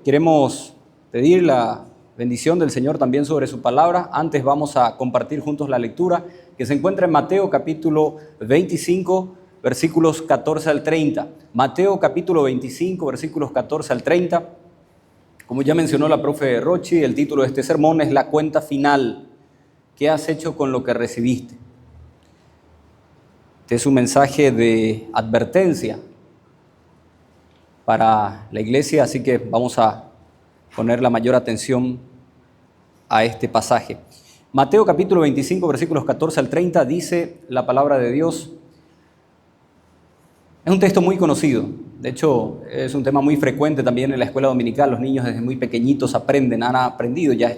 queremos pedir la bendición del Señor también sobre su palabra. Antes vamos a compartir juntos la lectura que se encuentra en Mateo capítulo 25, versículos 14 al 30. Mateo capítulo 25, versículos 14 al 30. Como ya mencionó la profe Rochi, el título de este sermón es La cuenta final. ¿Qué has hecho con lo que recibiste? Este es un mensaje de advertencia para la iglesia, así que vamos a poner la mayor atención a este pasaje. Mateo capítulo 25, versículos 14 al 30, dice la palabra de Dios. Es un texto muy conocido, de hecho es un tema muy frecuente también en la escuela dominical. Los niños desde muy pequeñitos han aprendido ya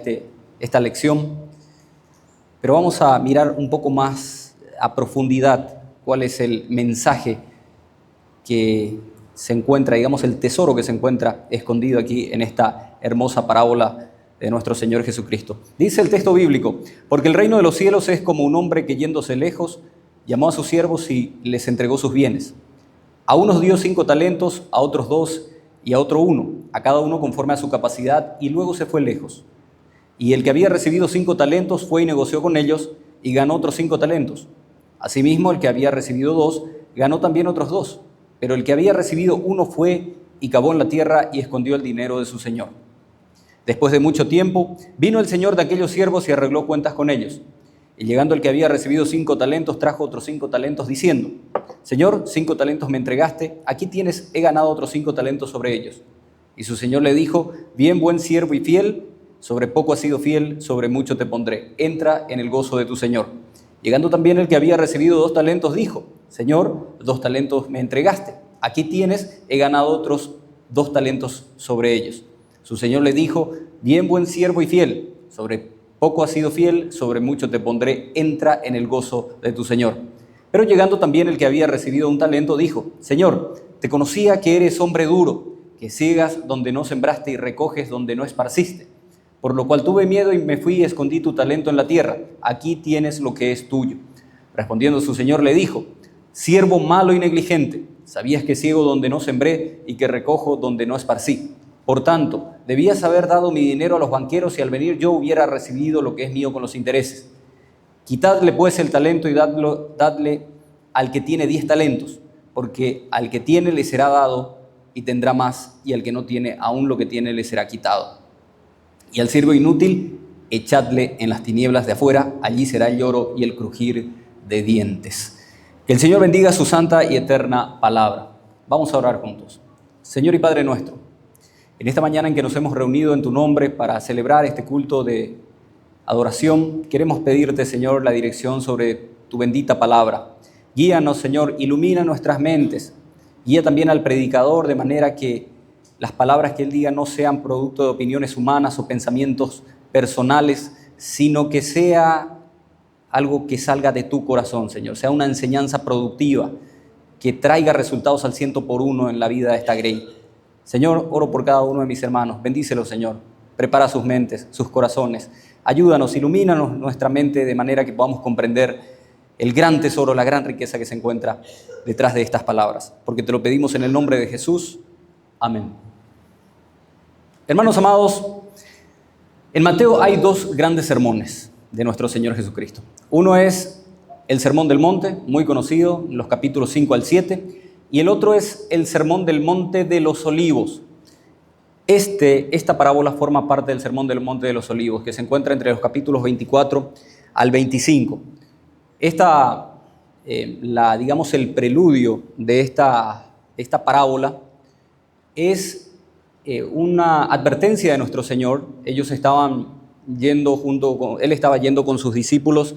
esta lección, pero vamos a mirar un poco más a profundidad cuál es el mensaje que se encuentra, digamos, el tesoro que se encuentra escondido aquí en esta hermosa parábola de nuestro Señor Jesucristo. Dice el texto bíblico: porque el reino de los cielos es como un hombre que, yéndose lejos, llamó a sus siervos y les entregó sus bienes. A unos dio 5 talentos, a otros 2 y a otro 1, a cada uno conforme a su capacidad, y luego se fue lejos. Y el que había recibido 5 talentos fue y negoció con ellos y ganó otros 5 talentos. Asimismo, el que había recibido 2 ganó también otros 2. Pero el que había recibido 1 fue y cavó en la tierra y escondió el dinero de su señor. Después de mucho tiempo, vino el señor de aquellos siervos y arregló cuentas con ellos. Y llegando el que había recibido 5 talentos, trajo otros 5 talentos, diciendo: Señor, 5 talentos me entregaste, aquí tienes, he ganado otros 5 talentos sobre ellos. Y su señor le dijo: Bien, buen siervo y fiel, sobre poco has sido fiel, sobre mucho te pondré. Entra en el gozo de tu señor. Llegando también el que había recibido 2 talentos, dijo: Señor, 2 talentos me entregaste, aquí tienes, he ganado otros 2 talentos sobre ellos. Su señor le dijo: Bien, buen siervo y fiel, sobre poco has sido fiel, sobre mucho te pondré, entra en el gozo de tu señor. Pero llegando también el que había recibido 1 talento, dijo: Señor, te conocía que eres hombre duro, que ciegas donde no sembraste y recoges donde no esparciste. Por lo cual tuve miedo y me fui y escondí tu talento en la tierra. Aquí tienes lo que es tuyo. Respondiendo su señor le dijo: Siervo malo y negligente, sabías que ciego donde no sembré y que recojo donde no esparcí. Por tanto, debías haber dado mi dinero a los banqueros y al venir yo hubiera recibido lo que es mío con los intereses. Quitadle pues el talento y dadle al que tiene 10 talentos, porque al que tiene le será dado y tendrá más, y al que no tiene, aún lo que tiene le será quitado. Y al siervo inútil, echadle en las tinieblas de afuera, allí será el lloro y el crujir de dientes. Que el Señor bendiga su santa y eterna palabra. Vamos a orar juntos. Señor y Padre nuestro, en esta mañana en que nos hemos reunido en tu nombre para celebrar este culto de adoración, queremos pedirte, Señor, la dirección sobre tu bendita palabra. Guíanos, Señor, ilumina nuestras mentes. Guía también al predicador de manera que las palabras que él diga no sean producto de opiniones humanas o pensamientos personales, sino que sea algo que salga de tu corazón, Señor. Sea una enseñanza productiva que traiga resultados al 100% en la vida de esta Grey. Señor, oro por cada uno de mis hermanos. Bendícelos, Señor. Prepara sus mentes, sus corazones. Ayúdanos, ilumínanos nuestra mente de manera que podamos comprender el gran tesoro, la gran riqueza que se encuentra detrás de estas palabras. Porque te lo pedimos en el nombre de Jesús. Amén. Hermanos amados, en Mateo hay 2 grandes sermones de nuestro Señor Jesucristo. Uno es el Sermón del Monte, muy conocido, en los capítulos 5 al 7, y el otro es el Sermón del Monte de los Olivos. Esta parábola forma parte del Sermón del Monte de los Olivos, que se encuentra entre los capítulos 24 al 25. Digamos, el preludio de esta parábola es una advertencia de nuestro Señor. Ellos estaban yendo él estaba yendo con sus discípulos,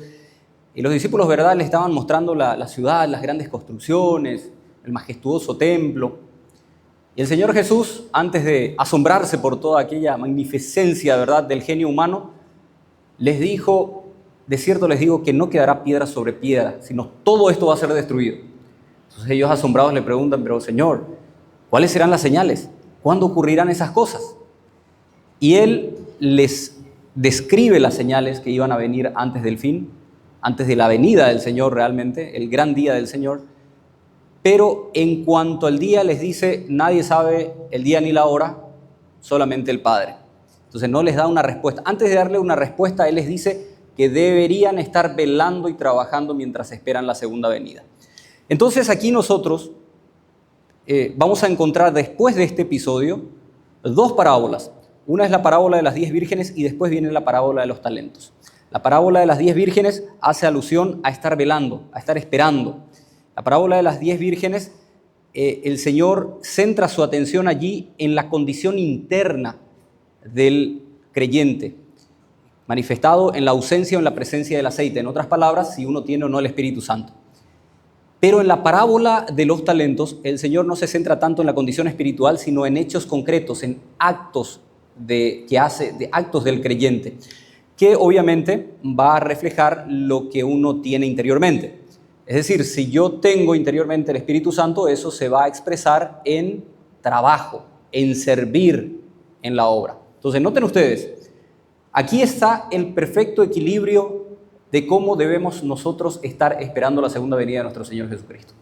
y los discípulos, ¿verdad?, le estaban mostrando la ciudad, las grandes construcciones, el majestuoso templo. Y el Señor Jesús, antes de asombrarse por toda aquella magnificencia, ¿verdad?, del genio humano, les dijo: de cierto les digo que no quedará piedra sobre piedra, sino todo esto va a ser destruido. Entonces ellos, asombrados, le preguntan: pero Señor, ¿cuáles serán las señales? ¿Cuándo ocurrirán esas cosas? Y Él les describe las señales que iban a venir antes del fin, antes de la venida del Señor realmente, el gran día del Señor. Pero en cuanto al día les dice: nadie sabe el día ni la hora, solamente el Padre. Entonces no les da una respuesta. Antes de darle una respuesta, Él les dice que deberían estar velando y trabajando mientras esperan la segunda venida. Entonces aquí nosotros vamos a encontrar después de este episodio dos parábolas. Una es la parábola de las 10 vírgenes y después viene la parábola de los talentos. La parábola de las 10 vírgenes hace alusión a estar velando, a estar esperando. La parábola de las 10 vírgenes, el Señor centra su atención allí en la condición interna del creyente, manifestado en la ausencia o en la presencia del aceite. En otras palabras, si uno tiene o no el Espíritu Santo. Pero en la parábola de los talentos, el Señor no se centra tanto en la condición espiritual, sino en hechos concretos, en actos de actos del creyente, que obviamente va a reflejar lo que uno tiene interiormente. Es decir, si yo tengo interiormente el Espíritu Santo, eso se va a expresar en trabajo, en servir en la obra. Entonces, noten ustedes, aquí está el perfecto equilibrio de cómo debemos nosotros estar esperando la segunda venida de nuestro Señor Jesucristo.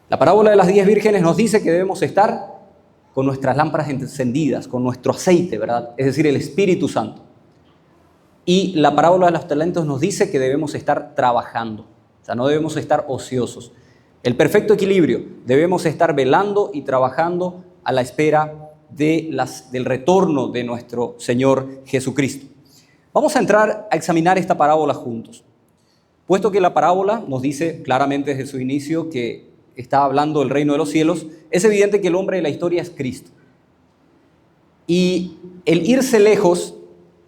La parábola de las 10 vírgenes nos dice que debemos estar con nuestras lámparas encendidas, con nuestro aceite, ¿verdad? Es decir, el Espíritu Santo. Y la parábola de los talentos nos dice que debemos estar trabajando, o sea, no debemos estar ociosos. El perfecto equilibrio, debemos estar velando y trabajando a la espera del retorno de nuestro Señor Jesucristo. Vamos a entrar a examinar esta parábola juntos. Puesto que la parábola nos dice claramente desde su inicio que está hablando del reino de los cielos, es evidente que el hombre de la historia es Cristo. Y el irse lejos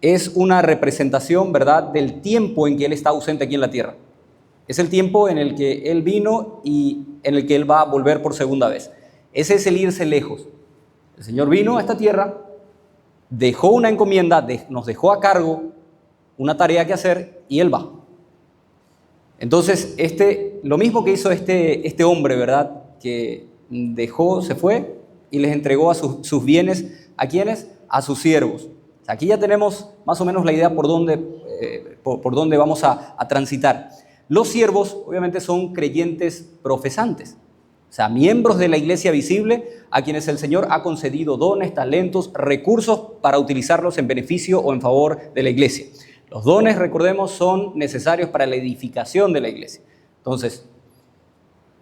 es una representación, ¿verdad?, del tiempo en que Él está ausente aquí en la tierra. Es el tiempo en el que Él vino y en el que Él va a volver por segunda vez. Ese es el irse lejos. El Señor vino a esta tierra, dejó una encomienda, nos dejó a cargo una tarea que hacer y Él va. Entonces, lo mismo que hizo este hombre, ¿verdad?, que dejó, se fue y les entregó a sus bienes, ¿a quiénes? A sus siervos. O sea, aquí ya tenemos más o menos la idea por dónde vamos a transitar. Los siervos, obviamente, son creyentes profesantes, o sea, miembros de la iglesia visible a quienes el Señor ha concedido dones, talentos, recursos para utilizarlos en beneficio o en favor de la iglesia. Los dones, recordemos, son necesarios para la edificación de la iglesia. Entonces,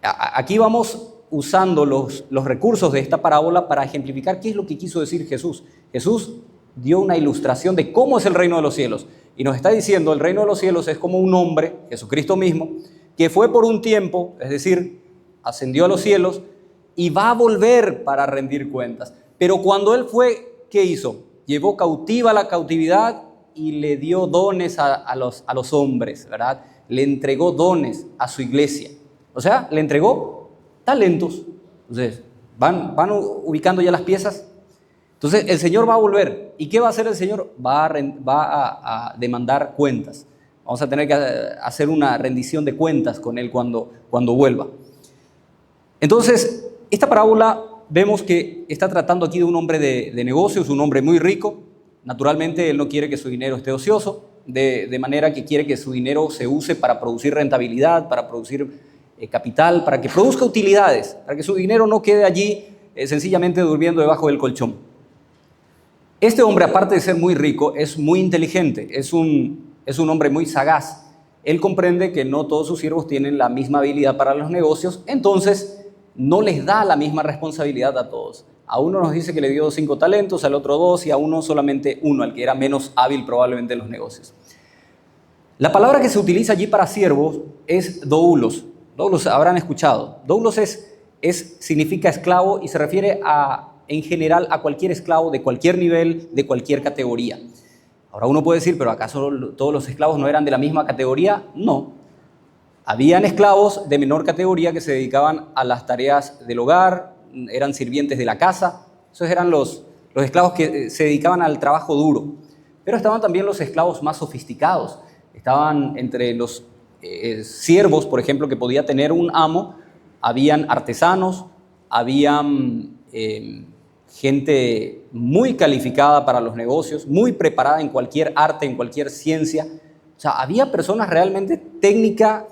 aquí vamos usando los recursos de esta parábola para ejemplificar qué es lo que quiso decir Jesús. Jesús dio una ilustración de cómo es el reino de los cielos y nos está diciendo el reino de los cielos es como un hombre, Jesucristo mismo, que fue por un tiempo, es decir, ascendió a los cielos y va a volver para rendir cuentas. Pero cuando Él fue, ¿qué hizo? Llevó cautiva la cautividad y le dio dones a los hombres, ¿verdad? Le entregó dones a su iglesia. O sea, le entregó talentos. Entonces, van ubicando ya las piezas. Entonces, el Señor va a volver. ¿Y qué va a hacer el Señor? Va a demandar cuentas. Vamos a tener que hacer una rendición de cuentas con Él cuando vuelva. Entonces, esta parábola vemos que está tratando aquí de un hombre de negocios, un hombre muy rico. Naturalmente, él no quiere que su dinero esté ocioso, de manera que quiere que su dinero se use para producir rentabilidad, para producir capital, para que produzca utilidades, para que su dinero no quede allí sencillamente durmiendo debajo del colchón. Este hombre, aparte de ser muy rico, es muy inteligente, es un hombre muy sagaz. Él comprende que no todos sus siervos tienen la misma habilidad para los negocios, entonces no les da la misma responsabilidad a todos. A uno nos dice que le dio 5 talentos, al otro 2 y a uno solamente 1, al que era menos hábil probablemente en los negocios. La palabra que se utiliza allí para siervos es doulos. Doulos habrán escuchado. Doulos significa esclavo y se refiere en general a cualquier esclavo de cualquier nivel, de cualquier categoría. Ahora uno puede decir, ¿pero acaso todos los esclavos no eran de la misma categoría? No. Habían esclavos de menor categoría que se dedicaban a las tareas del hogar, eran sirvientes de la casa. Esos eran los esclavos que se dedicaban al trabajo duro. Pero estaban también los esclavos más sofisticados. Estaban entre los siervos, por ejemplo, que podía tener un amo. Habían artesanos, habían gente muy calificada para los negocios, muy preparada en cualquier arte, en cualquier ciencia. O sea, había personas realmente técnicas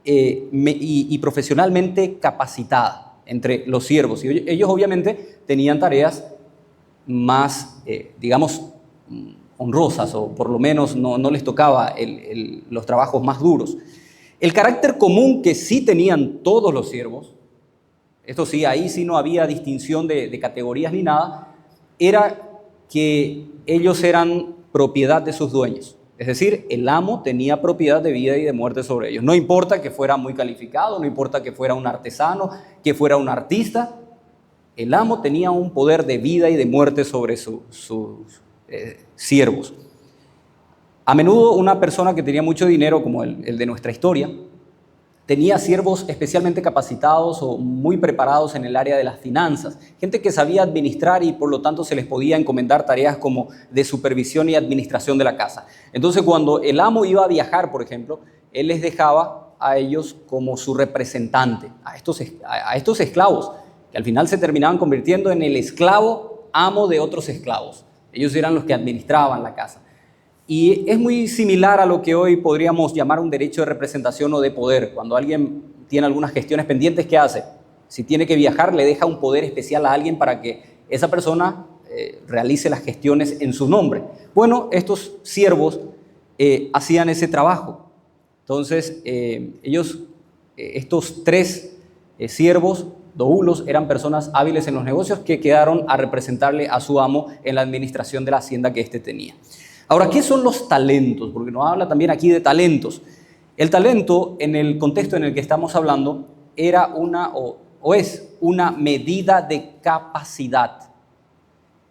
y profesionalmente capacitadas entre los siervos. Y ellos obviamente tenían tareas más, digamos, honrosas, o por lo menos no les tocaba los trabajos más duros. El carácter común que sí tenían todos los siervos, esto sí, ahí sí no había distinción de categorías ni nada, era que ellos eran propiedad de sus dueños. Es decir, el amo tenía propiedad de vida y de muerte sobre ellos. No importa que fuera muy calificado, no importa que fuera un artesano, que fuera un artista, el amo tenía un poder de vida y de muerte sobre sus siervos. A menudo una persona que tenía mucho dinero, como el de nuestra historia, tenía siervos especialmente capacitados o muy preparados en el área de las finanzas, gente que sabía administrar y por lo tanto se les podía encomendar tareas como de supervisión y administración de la casa. Entonces, cuando el amo iba a viajar, por ejemplo, él les dejaba a ellos como su representante, a estos esclavos, que al final se terminaban convirtiendo en el esclavo amo de otros esclavos. Ellos eran los que administraban la casa. Y es muy similar a lo que hoy podríamos llamar un derecho de representación o de poder. Cuando alguien tiene algunas gestiones pendientes, ¿qué hace? Si tiene que viajar, le deja un poder especial a alguien para que esa persona realice las gestiones en su nombre. Bueno, estos siervos hacían ese trabajo. Entonces, estos tres siervos, doulos, eran personas hábiles en los negocios que quedaron a representarle a su amo en la administración de la hacienda que éste tenía. Ahora, ¿qué son los talentos? Porque nos habla también aquí de talentos. El talento, en el contexto en el que estamos hablando, era es una medida de capacidad.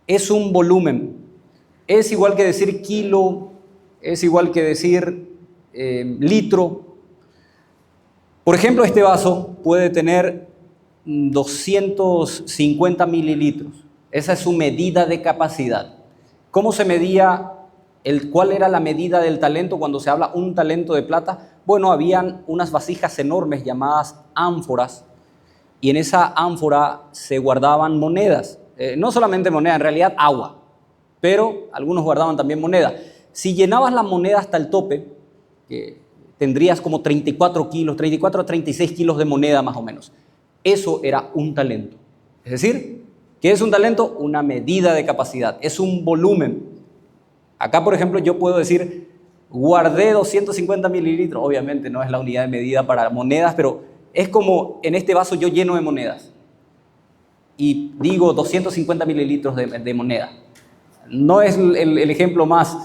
Es un volumen. Es igual que decir kilo, es igual que decir litro. Por ejemplo, este vaso puede tener 250 mililitros. Esa es su medida de capacidad. ¿Cómo se medía? ¿Cuál era la medida del talento cuando se habla un talento de plata? Bueno, habían unas vasijas enormes llamadas ánforas y en esa ánfora se guardaban monedas. No solamente moneda, en realidad agua, pero algunos guardaban también moneda. Si llenabas la moneda hasta el tope, tendrías como 34 a 36 kilos de moneda más o menos. Eso era un talento. Es decir, ¿qué es un talento? Una medida de capacidad, es un volumen. Acá, por ejemplo, yo puedo decir, guardé 250 mililitros. Obviamente no es la unidad de medida para monedas, pero es como en este vaso yo lleno de monedas. Y digo 250 mililitros de moneda. No es el ejemplo más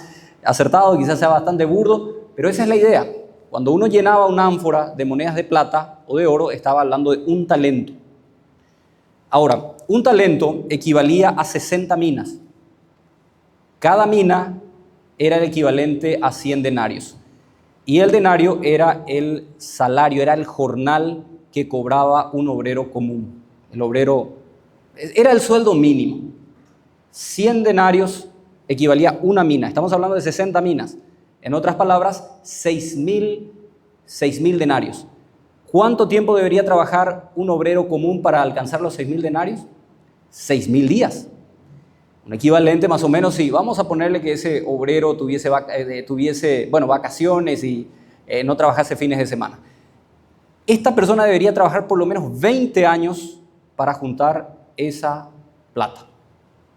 acertado, quizás sea bastante burdo, pero esa es la idea. Cuando uno llenaba una ánfora de monedas de plata o de oro, estaba hablando de un talento. Ahora, un talento equivalía a 60 minas. Cada mina era el equivalente a 100 denarios. Y el denario era el salario, era el jornal que cobraba un obrero común. El obrero era el sueldo mínimo. 100 denarios equivalía a una mina. Estamos hablando de 60 minas. En otras palabras, 6.000 denarios. ¿Cuánto tiempo debería trabajar un obrero común para alcanzar los 6.000 denarios? 6.000 días. Un equivalente más o menos, sí, vamos a ponerle que ese obrero tuviese vacaciones y no trabajase fines de semana. Esta persona debería trabajar por lo menos 20 años para juntar esa plata.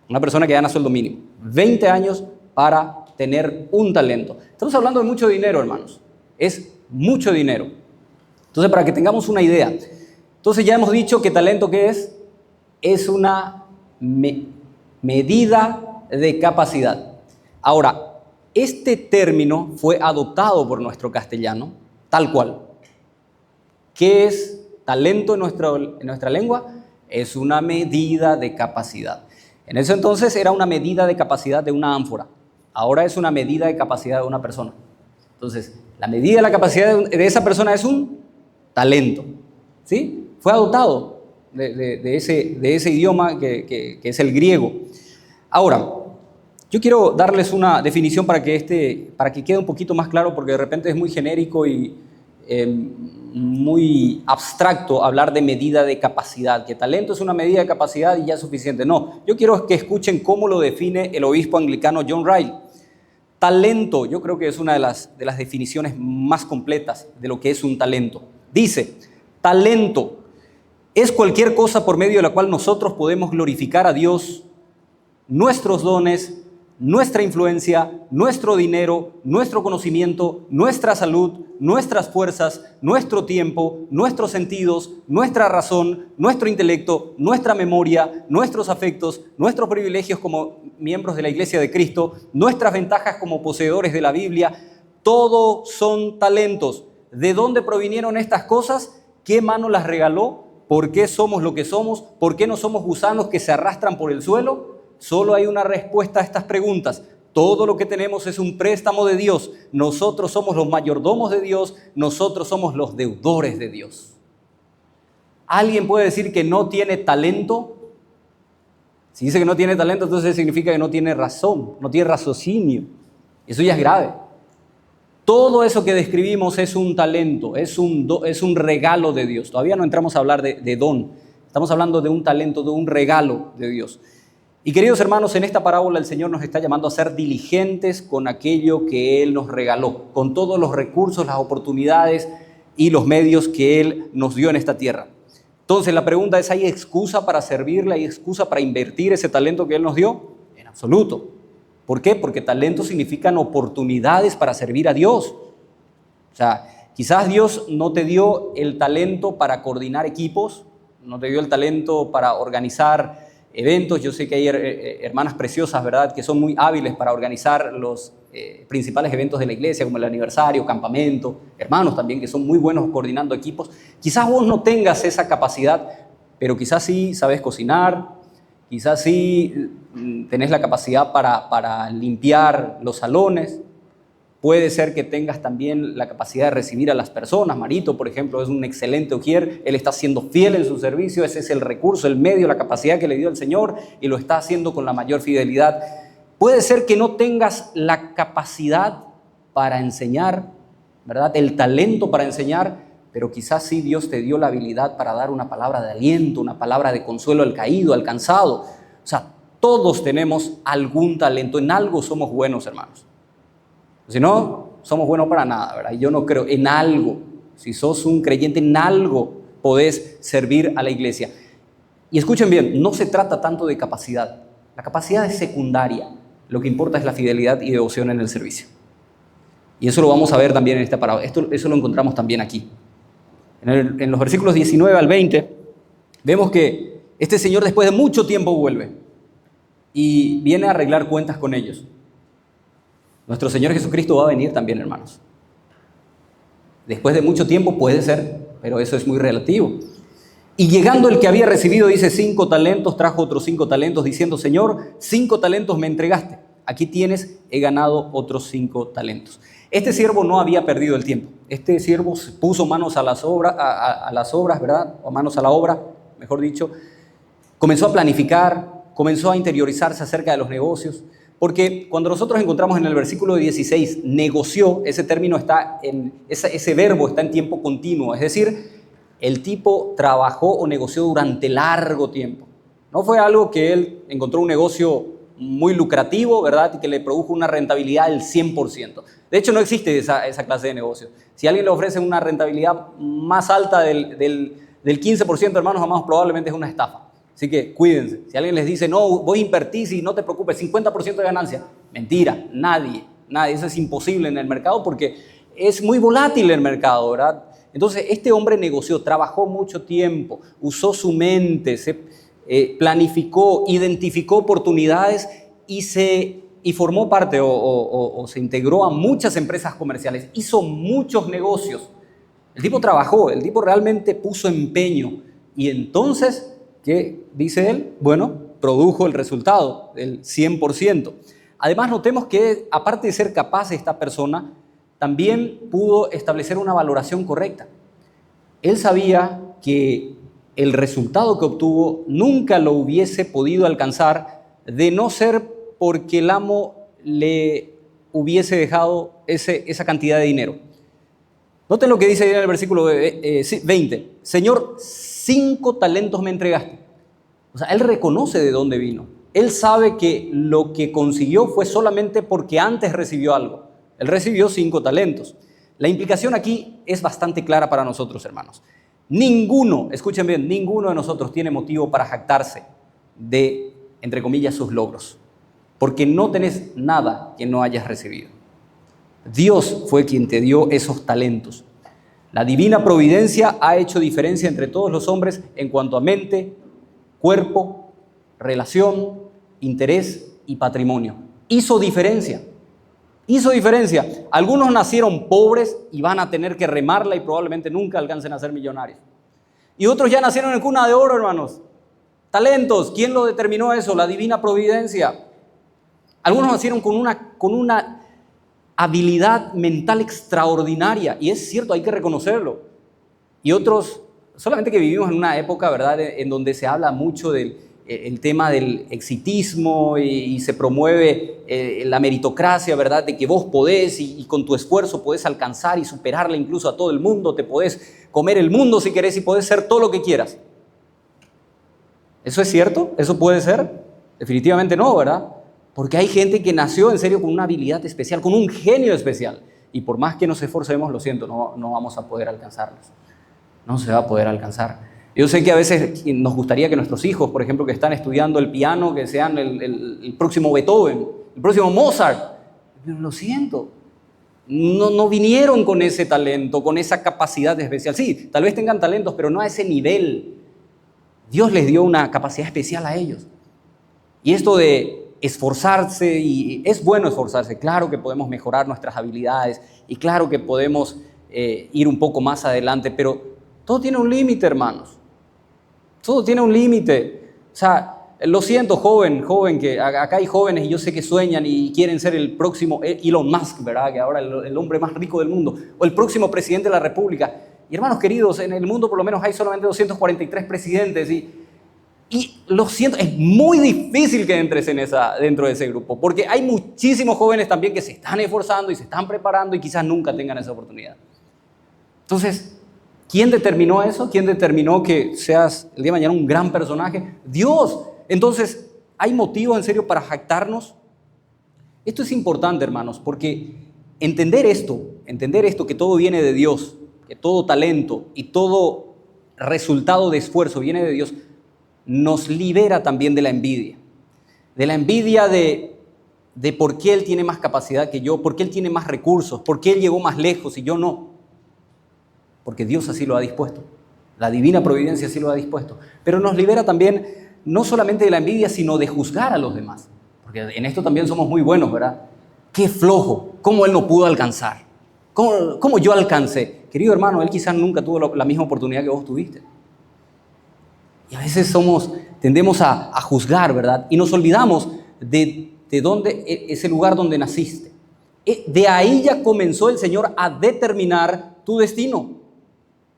Una persona que gana sueldo mínimo. 20 años para tener un talento. Estamos hablando de mucho dinero, hermanos. Es mucho dinero. Entonces, para que tengamos una idea. Entonces, ya hemos dicho que talento, ¿qué es? Es una medida de capacidad. Ahora, este término fue adoptado por nuestro castellano, tal cual. ¿Qué es talento en nuestra lengua? Es una medida de capacidad. En ese entonces era una medida de capacidad de una ánfora. Ahora es una medida de capacidad de una persona. Entonces, la medida de la capacidad de esa persona es un talento. ¿Sí? Fue adoptado de ese idioma que es el griego. Ahora, yo quiero darles una definición para que quede un poquito más claro, porque de repente es muy genérico y muy abstracto hablar de medida de capacidad, que talento es una medida de capacidad y ya es suficiente. No, yo quiero que escuchen cómo lo define el obispo anglicano John Riley. Talento, yo creo que es una de las definiciones más completas de lo que es un talento. Dice, talento es cualquier cosa por medio de la cual nosotros podemos glorificar a Dios nuestros dones, nuestra influencia, nuestro dinero, nuestro conocimiento, nuestra salud, nuestras fuerzas, nuestro tiempo, nuestros sentidos, nuestra razón, nuestro intelecto, nuestra memoria, nuestros afectos, nuestros privilegios como miembros de la Iglesia de Cristo, nuestras ventajas como poseedores de la Biblia, todo son talentos. ¿De dónde provinieron estas cosas? ¿Qué mano las regaló? ¿Por qué somos lo que somos? ¿Por qué no somos gusanos que se arrastran por el suelo? Solo hay una respuesta a estas preguntas. Todo lo que tenemos es un préstamo de Dios. Nosotros somos los mayordomos de Dios. Nosotros somos los deudores de Dios. ¿Alguien puede decir que no tiene talento? Si dice que no tiene talento, entonces significa que no tiene razón, no tiene raciocinio. Eso ya es grave. Todo eso que describimos es un talento, es un regalo de Dios. Todavía no entramos a hablar de don. Estamos hablando de un talento, de un regalo de Dios. Y queridos hermanos, en esta parábola el Señor nos está llamando a ser diligentes con aquello que Él nos regaló, con todos los recursos, las oportunidades y los medios que Él nos dio en esta tierra. Entonces la pregunta es, ¿hay excusa para servirle? ¿Hay excusa para invertir ese talento que Él nos dio? En absoluto. ¿Por qué? Porque talento significan oportunidades para servir a Dios. O sea, quizás Dios no te dio el talento para coordinar equipos, no te dio el talento para organizar eventos. Yo sé que hay hermanas preciosas, ¿verdad?, que son muy hábiles para organizar los principales eventos de la iglesia, como el aniversario, campamento. Hermanos también que son muy buenos coordinando equipos. Quizás vos no tengas esa capacidad, pero quizás sí sabes cocinar, quizás sí tenés la capacidad para limpiar los salones. Puede ser que tengas también la capacidad de recibir a las personas. Marito, por ejemplo, es un excelente ujier. Él está siendo fiel en su servicio. Ese es el recurso, el medio, la capacidad que le dio el Señor y lo está haciendo con la mayor fidelidad. Puede ser que no tengas la capacidad para enseñar, ¿verdad?, el talento para enseñar, pero quizás sí Dios te dio la habilidad para dar una palabra de aliento, una palabra de consuelo al caído, al cansado. O sea, todos tenemos algún talento. En algo somos buenos, hermanos. Si no, somos buenos para nada, ¿verdad? Yo no creo en algo. Si sos un creyente, en algo podés servir a la iglesia. Y escuchen bien, no se trata tanto de capacidad. La capacidad es secundaria. Lo que importa es la fidelidad y devoción en el servicio. Y eso lo vamos a ver también en esta parábola. Eso lo encontramos también aquí. En los versículos 19 al 20, vemos que este señor después de mucho tiempo vuelve y viene a arreglar cuentas con ellos. Nuestro Señor Jesucristo va a venir también, hermanos. Después de mucho tiempo puede ser, pero eso es muy relativo. Y llegando el que había recibido, dice, 5 talentos, trajo otros 5 talentos, diciendo, Señor, 5 talentos me entregaste. Aquí tienes, he ganado otros 5 talentos. Este siervo no había perdido el tiempo. Este siervo puso manos a las obras, ¿verdad? O manos a la obra, mejor dicho. Comenzó a planificar, comenzó a interiorizarse acerca de los negocios. Porque cuando nosotros encontramos en el versículo 16, negoció, ese término está ese verbo está en tiempo continuo. Es decir, el tipo trabajó o negoció durante largo tiempo. No fue algo que él encontró un negocio muy lucrativo, ¿verdad?, y que le produjo una rentabilidad del 100%. De hecho, no existe esa clase de negocio. Si alguien le ofrece una rentabilidad más alta del 15%, hermanos amados, probablemente es una estafa. Así que cuídense. Si alguien les dice, no, voy a invertir, si no te preocupes, 50% de ganancia. Mentira, nadie. Eso es imposible en el mercado porque es muy volátil el mercado, ¿verdad? Entonces, este hombre negoció, trabajó mucho tiempo, usó su mente, planificó, identificó oportunidades y formó parte o se integró a muchas empresas comerciales, hizo muchos negocios. El tipo trabajó, el tipo realmente puso empeño y entonces, ¿qué dice él? Bueno, produjo el resultado, el 100%. Además, notemos que aparte de ser capaz esta persona, también pudo establecer una valoración correcta. Él sabía que el resultado que obtuvo nunca lo hubiese podido alcanzar de no ser porque el amo le hubiese dejado esa cantidad de dinero. Noten lo que dice en el versículo 20. Señor, 5 talentos me entregaste. O sea, él reconoce de dónde vino. Él sabe que lo que consiguió fue solamente porque antes recibió algo. Él recibió 5 talentos. La implicación aquí es bastante clara para nosotros, hermanos. Ninguno, escuchen bien, ninguno de nosotros tiene motivo para jactarse de entre comillas, sus logros, porque no tenés nada que no hayas recibido. Dios fue quien te dio esos talentos. La divina providencia ha hecho diferencia entre todos los hombres en cuanto a mente, cuerpo, relación, interés y patrimonio. Hizo diferencia. Hizo diferencia. Algunos nacieron pobres y van a tener que remarla y probablemente nunca alcancen a ser millonarios. Y otros ya nacieron en cuna de oro, hermanos. Talentos. ¿Quién lo determinó eso? La divina providencia. Algunos nacieron con una habilidad mental extraordinaria. Y es cierto, hay que reconocerlo. Y otros, solamente que vivimos en una época, ¿verdad?, en donde se habla mucho del tema del exitismo y se promueve la meritocracia, ¿verdad?, de que vos podés y con tu esfuerzo podés alcanzar y superarle incluso a todo el mundo, te podés comer el mundo si querés y podés ser todo lo que quieras. ¿Eso es cierto? ¿Eso puede ser? Definitivamente no, ¿verdad? Porque hay gente que nació en serio con una habilidad especial, con un genio especial. Y por más que nos esforcemos, lo siento, no vamos a poder alcanzarlos. No se va a poder alcanzar. Yo sé que a veces nos gustaría que nuestros hijos, por ejemplo, que están estudiando el piano, que sean el próximo Beethoven, el próximo Mozart. Pero lo siento, no vinieron con ese talento, con esa capacidad especial. Sí, tal vez tengan talentos, pero no a ese nivel. Dios les dio una capacidad especial a ellos. Y esto de esforzarse, y es bueno esforzarse, claro que podemos mejorar nuestras habilidades y claro que podemos ir un poco más adelante, pero todo tiene un límite, hermanos. Todo tiene un límite. O sea, lo siento, joven, que acá hay jóvenes y yo sé que sueñan y quieren ser el próximo Elon Musk, ¿verdad? Que ahora el hombre más rico del mundo, o el próximo presidente de la República. Y hermanos queridos, en el mundo por lo menos hay solamente 243 presidentes y lo siento, es muy difícil que entres dentro de ese grupo, porque hay muchísimos jóvenes también que se están esforzando y se están preparando y quizás nunca tengan esa oportunidad. Entonces, ¿quién determinó eso? ¿Quién determinó que seas el día de mañana un gran personaje? Dios. Entonces, ¿hay motivo en serio para jactarnos? Esto es importante, hermanos, porque entender esto, que todo viene de Dios, que todo talento y todo resultado de esfuerzo viene de Dios, nos libera también de la envidia. De la envidia de por qué Él tiene más capacidad que yo, por qué Él tiene más recursos, por qué Él llegó más lejos y yo no. Porque Dios así lo ha dispuesto. La divina providencia así lo ha dispuesto. Pero nos libera también no solamente de la envidia, sino de juzgar a los demás. Porque en esto también somos muy buenos, ¿verdad? Qué flojo, cómo Él no pudo alcanzar. ¿Cómo yo alcancé? Querido hermano, Él quizás nunca tuvo la misma oportunidad que vos tuviste. Y a veces tendemos a juzgar, ¿verdad? Y nos olvidamos de dónde es el lugar donde naciste. De ahí ya comenzó el Señor a determinar tu destino.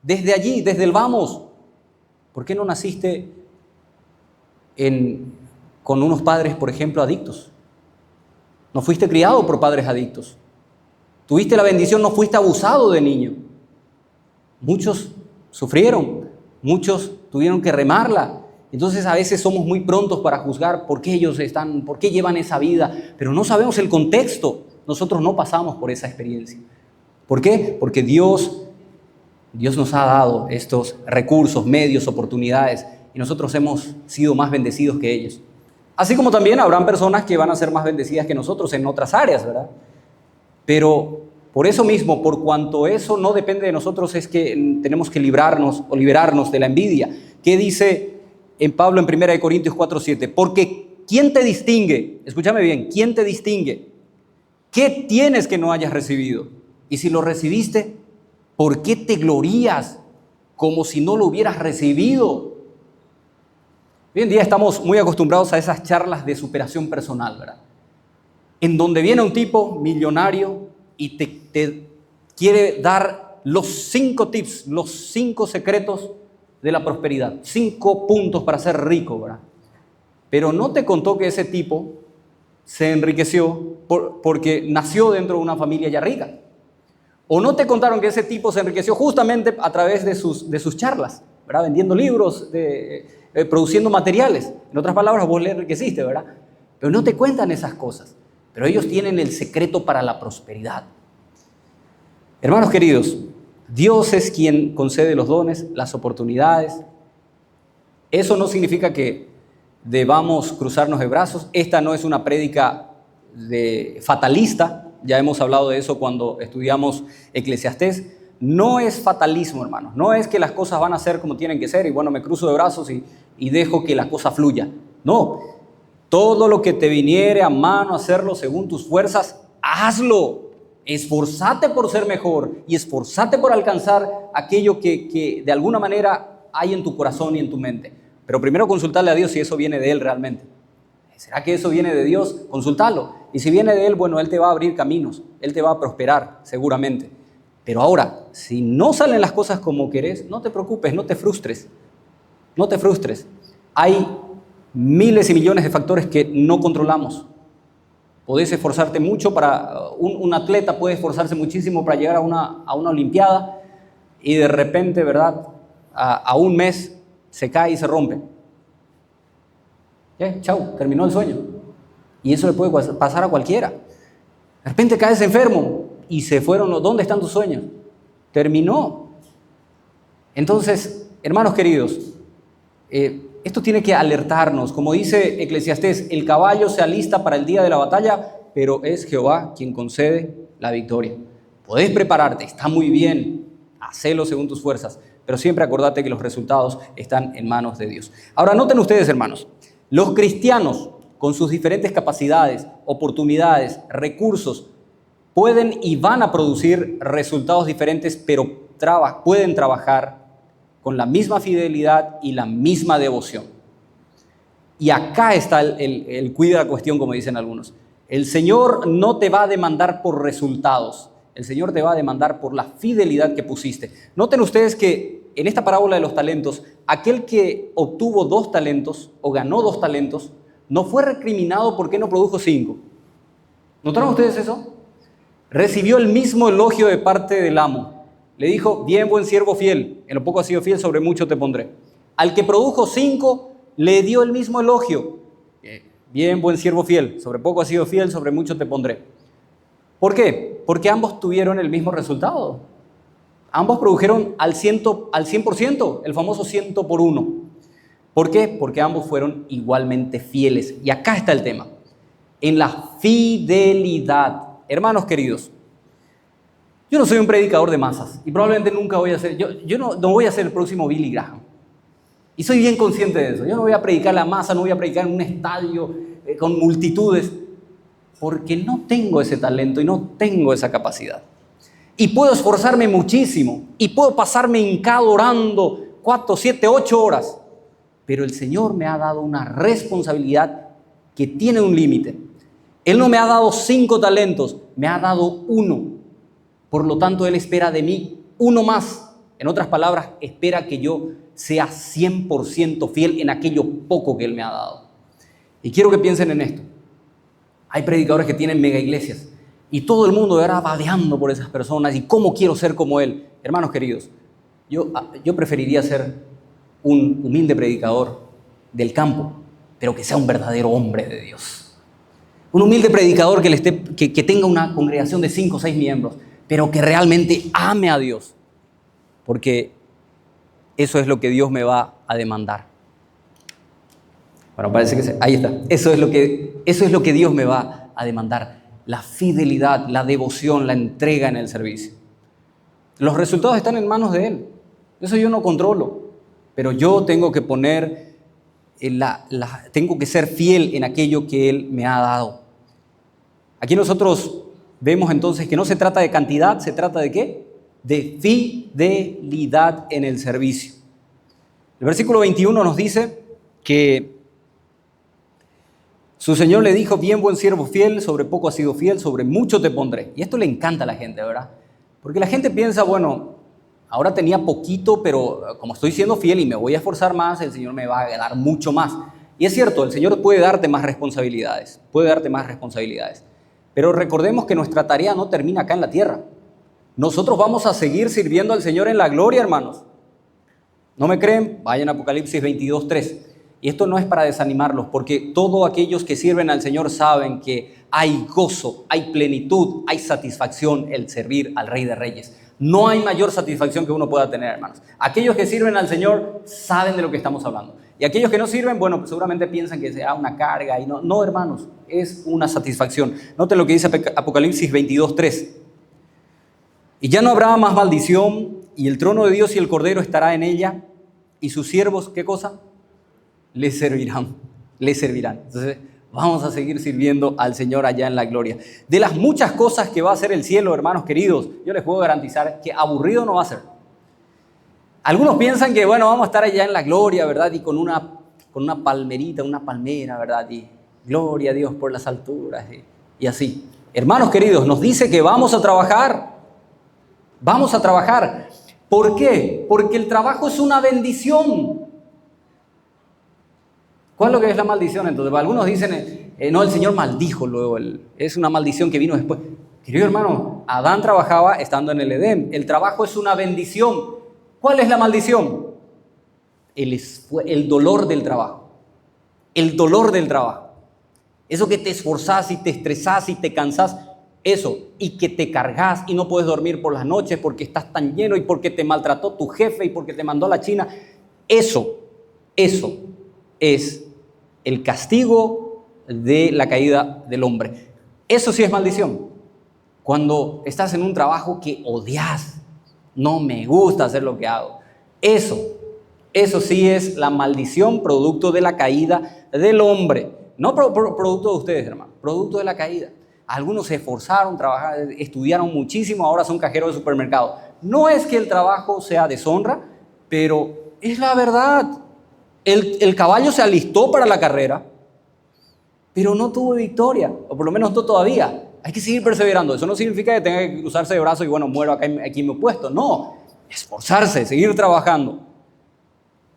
Desde allí, desde el vamos. ¿Por qué no naciste con unos padres, por ejemplo, adictos? No fuiste criado por padres adictos. Tuviste la bendición, no fuiste abusado de niño. Muchos sufrieron, muchos tuvieron que remarla. Entonces a veces somos muy prontos para juzgar por qué por qué llevan esa vida, pero no sabemos el contexto. Nosotros no pasamos por esa experiencia. ¿Por qué? Porque Dios nos ha dado estos recursos, medios, oportunidades, y nosotros hemos sido más bendecidos que ellos. Así como también habrán personas que van a ser más bendecidas que nosotros en otras áreas, ¿verdad? Pero por eso mismo, por cuanto eso no depende de nosotros, es que tenemos que librarnos o liberarnos de la envidia. ¿Qué dice en Pablo en 1 Corintios 4:7? Porque ¿quién te distingue? Escúchame bien, ¿quién te distingue? ¿Qué tienes que no hayas recibido? Y si lo recibiste, ¿por qué te glorías como si no lo hubieras recibido? Hoy en día estamos muy acostumbrados a esas charlas de superación personal, ¿verdad? En donde viene un tipo millonario y te quiere dar los 5 tips, los 5 secretos de la prosperidad, 5 puntos para ser rico, ¿verdad? Pero no te contó que ese tipo se enriqueció porque nació dentro de una familia ya rica. O no te contaron que ese tipo se enriqueció justamente a través de sus charlas, ¿verdad? Vendiendo libros, produciendo materiales. En otras palabras, vos le enriqueciste, ¿verdad? Pero no te cuentan esas cosas. Pero ellos tienen el secreto para la prosperidad. Hermanos queridos, Dios es quien concede los dones, las oportunidades. Eso no significa que debamos cruzarnos de brazos. Esta no es una prédica fatalista, ya hemos hablado de eso cuando estudiamos Eclesiastés. No es fatalismo, hermanos, no es que las cosas van a ser como tienen que ser y bueno, me cruzo de brazos y dejo que la cosa fluya. No, todo lo que te viniere a mano hacerlo según tus fuerzas, hazlo. Esforzate por ser mejor y esforzate por alcanzar aquello que de alguna manera hay en tu corazón y en tu mente. Pero primero consultarle a Dios si eso viene de Él realmente. ¿Será que eso viene de Dios? Consultalo. Y si viene de Él, bueno, Él te va a abrir caminos, Él te va a prosperar seguramente. Pero ahora, si no salen las cosas como querés, no te preocupes, no te frustres. No te frustres. Hay miles y millones de factores que no controlamos. Podés esforzarte mucho para, un atleta puede esforzarse muchísimo para llegar a una olimpiada y de repente, ¿verdad? A un mes se cae y se rompe. Chau, terminó el sueño. Y eso le puede pasar a cualquiera. De repente caes enfermo y se fueron. ¿Dónde están tus sueños? Terminó. Entonces, hermanos queridos, esto tiene que alertarnos. Como dice Eclesiastés, el caballo se alista para el día de la batalla, pero es Jehová quien concede la victoria. Podés prepararte, está muy bien, hacelo según tus fuerzas, pero siempre acordate que los resultados están en manos de Dios. Ahora, noten ustedes, hermanos, los cristianos, con sus diferentes capacidades, oportunidades, recursos, pueden y van a producir resultados diferentes, pero pueden trabajar con la misma fidelidad y la misma devoción. Y acá está el cuid de la cuestión, como dicen algunos. El Señor no te va a demandar por resultados, el Señor te va a demandar por la fidelidad que pusiste. Noten ustedes que en esta parábola de los talentos, aquel que obtuvo 2 talentos o ganó 2 talentos, no fue recriminado porque no produjo 5. ¿Notaron ustedes eso? Recibió el mismo elogio de parte del amo. Le dijo, bien, buen siervo fiel, en lo poco has sido fiel, sobre mucho te pondré. Al que produjo 5, le dio el mismo elogio. Bien, buen siervo fiel, sobre poco has sido fiel, sobre mucho te pondré. ¿Por qué? Porque ambos tuvieron el mismo resultado. Ambos produjeron al 100%, el famoso 100 por 1. ¿Por qué? Porque ambos fueron igualmente fieles. Y acá está el tema. En la fidelidad. Hermanos queridos, yo no soy un predicador de masas y probablemente nunca voy a ser, yo no voy a ser el próximo Billy Graham. Y soy bien consciente de eso. Yo no voy a predicar la masa, no voy a predicar en un estadio con multitudes, porque no tengo ese talento y no tengo esa capacidad. Y puedo esforzarme muchísimo y puedo pasarme hincado orando 4, 7, 8 horas. Pero el Señor me ha dado una responsabilidad que tiene un límite. Él no me ha dado 5 talentos, me ha dado 1. Por lo tanto, Él espera de mí 1 más. En otras palabras, espera que yo sea 100% fiel en aquello poco que Él me ha dado. Y quiero que piensen en esto. Hay predicadores que tienen mega iglesias y todo el mundo era vadeando por esas personas y cómo quiero ser como él. Hermanos queridos, yo preferiría ser un humilde predicador del campo, pero que sea un verdadero hombre de Dios. Un humilde predicador que tenga una congregación de 5 o 6 miembros, pero que realmente ame a Dios, porque eso es lo que Dios me va a demandar. Bueno, parece que ahí está. Eso es lo que Dios me va a demandar. La fidelidad, la devoción, la entrega en el servicio. Los resultados están en manos de Él. Eso yo no controlo. Pero yo tengo que tengo que ser fiel en aquello que Él me ha dado. Aquí nosotros vemos entonces que no se trata de cantidad, se trata de ¿qué? De fidelidad en el servicio. El versículo 21 nos dice que su Señor le dijo, bien buen siervo fiel, sobre poco has sido fiel, sobre mucho te pondré. Y esto le encanta a la gente, ¿verdad? Porque la gente piensa, bueno, ahora tenía poquito, pero como estoy siendo fiel y me voy a esforzar más, el Señor me va a dar mucho más. Y es cierto, el Señor puede darte más responsabilidades, Pero recordemos que nuestra tarea no termina acá en la tierra. Nosotros vamos a seguir sirviendo al Señor en la gloria, hermanos. ¿No me creen? Vayan a Apocalipsis 22:3. Y esto no es para desanimarlos, porque todos aquellos que sirven al Señor saben que hay gozo, hay plenitud, hay satisfacción el servir al Rey de Reyes. No hay mayor satisfacción que uno pueda tener, hermanos. Aquellos que sirven al Señor saben de lo que estamos hablando. Y aquellos que no sirven, bueno, pues seguramente piensan que sea una carga. Y no, hermanos, es una satisfacción. Noten lo que dice Apocalipsis 22:3. Y ya no habrá más maldición, y el trono de Dios y el Cordero estará en ella, y sus siervos, ¿qué cosa? Le servirán. Entonces, vamos a seguir sirviendo al Señor allá en la gloria. De las muchas cosas que va a hacer el cielo, hermanos queridos, yo les puedo garantizar que aburrido no va a ser. Algunos piensan que, bueno, vamos a estar allá en la gloria, ¿verdad? Y con una palmerita, una palmera, ¿verdad? Y gloria a Dios por las alturas y así. Hermanos queridos, nos dice que vamos a trabajar. Vamos a trabajar. ¿Por qué? Porque el trabajo es una bendición. ¿Cuál es lo que es la maldición? Entonces, algunos dicen, no, el Señor maldijo luego, es una maldición que vino después. Querido hermano, Adán trabajaba estando en el Edén. El trabajo es una bendición. ¿Cuál es la maldición? El dolor del trabajo. El dolor del trabajo. Eso que te esforzás y te estresás y te cansás, eso, y que te cargas y no puedes dormir por las noches porque estás tan lleno y porque te maltrató tu jefe y porque te mandó a la China. Eso es el castigo de la caída del hombre. Eso sí es maldición. Cuando estás en un trabajo que odias, no me gusta hacer lo que hago. Eso sí es la maldición producto de la caída del hombre. No producto de ustedes, hermano, producto de la caída. Algunos se esforzaron, trabajaron, estudiaron muchísimo, ahora son cajeros de supermercado. No es que el trabajo sea deshonra, pero es la verdad. El caballo se alistó para la carrera, pero no tuvo victoria, o por lo menos no todavía. Hay que seguir perseverando. Eso no significa que tenga que cruzarse de brazos y bueno, muero aquí en mi puesto. No, esforzarse, seguir trabajando.